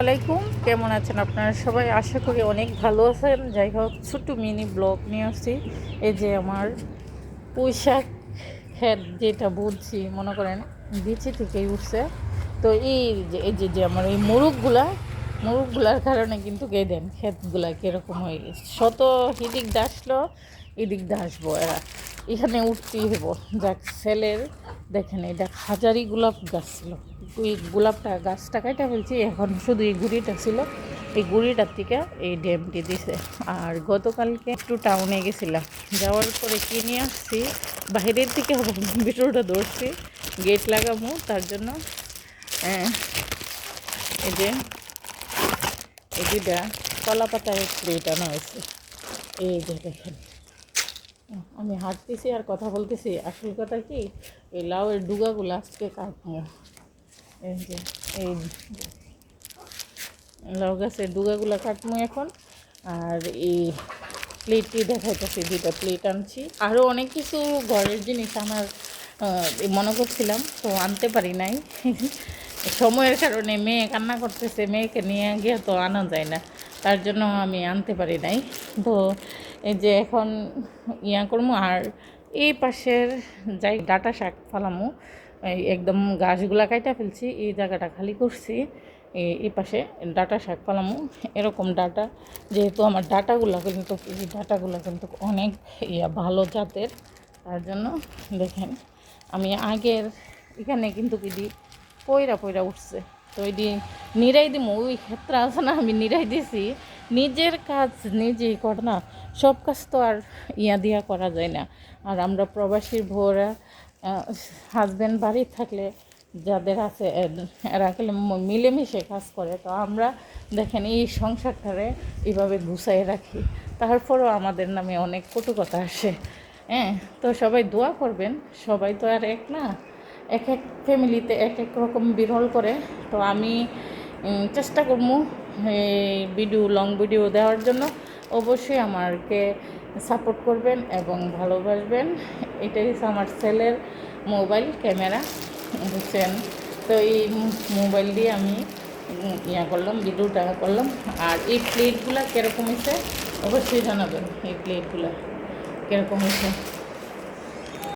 আলাইকুম, কেমন আছেন আপনারা সবাই? আশা করি অনেক ভালো আছেন। যাই হোক, ছোট্ট মিনি ব্লগ নিয়ে আসছি। এই যে আমার পুঁইশাক ক্ষেত, যেটা বলছি মনে করেন বিচি থেকেই উঠছে। তো এই যে আমার এই মুরুগগুলার কারণে কিন্তু দেন ক্ষেতগুলা কীরকম হয়ে গেছে। শত এদিক দিয়ে আসলো, এদিক দিয়ে আসবো, এরা এখানে উঠতেই হবো। যাক, ছেলের দেখেন এটা হাজারি গোলাপ গাছ ছিল, ওই গোলাপটা গাছটা কাটা ফেলছি, এখন শুধু এই গুড়িটা ছিল, এই গুড়িটার থেকে এই ড্যামটি দিছে। আর গতকালকে একটু টাউনে গেছিলাম, যাওয়ার পরে কিনে আসছি বাইরের থেকে, ভিতরটা ধরছি গেট লাগাবো তার জন্য। এই যে এই দুইটা কলা পাতার প্লেট আনা হয়েছে। এই যে দেখেন, আমি হাঁটতেছি আর কথা বলতেছি। আসল কথা কি, এই লাউয়ের ডুগাগুলো আজকে কাটবো। এই যে এই লাউ গাছের ডুগাগুলো কাটবো এখন। আর এই প্লেটটি দেখাইতেছি, দুইটা প্লেট আনছি। আরও অনেক কিছু ঘরের জিনিস আমার মনে করছিলাম, তো আনতে পারি নাই। সময়ের কারণে মেয়ে কান্না করতেছে, মেয়েকে নিয়ে গিয়ে তো আনা যায় না, তার জন্য আমি আনতে পারি নাই। তো এই যে এখন করবো। আর এই পাশের যাই ডাটা শাক ফালামু, একদম গাছগুলা কাইটা ফেলছি, এই জায়গাটা খালি করছি। এই পাশে ডাটা শাক ফালামু, এরকম ডাটা, যেহেতু আমার ডাটাগুলো কিন্তু অনেক ভালো জাতের, তার জন্য দেখেন আমি আগের এখানে কিন্তু পয়রা পয়রা উঠছে। তো এটি নিরাই দিমু, ওই ক্ষেত্রে আছে না, আমি নিরাই দিছি। নিজের কাজ নিজেই কর না, সব কাজ তো আর দিয়া করা যায় না। আর আমরা প্রবাসীর বউরা, হাজব্যান্ড বাড়ি থাকলে যাদের আছে এরা খেলে মিলেমিশে কাজ করে। তো আমরা দেখেন এই সংসারটারে এইভাবে গুছাই রাখি, তারপরেও আমাদের নামে অনেক কটু কথা আসে। তো সবাই দোয়া করবেন, সবাই তো আর এক না, এক এক ফ্যামিলিতে এক এক রকম বিরল করে। তো আমি চেষ্টা করবো লং ভিডিও দেওয়ার জন্য। অবশ্যই আমাকে সাপোর্ট করবেন এবং ভালোবাসবেন। এটাই হচ্ছে আমার ছেলের মোবাইল ক্যামেরা, বুঝছেন? তো এই মোবাইল দিয়ে আমি করলাম, ভিডিওটা করলাম। আর এই প্লেটগুলো কীরকম হয়েছে অবশ্যই জানাবেন, এই প্লেটগুলো কীরকম হয়েছে।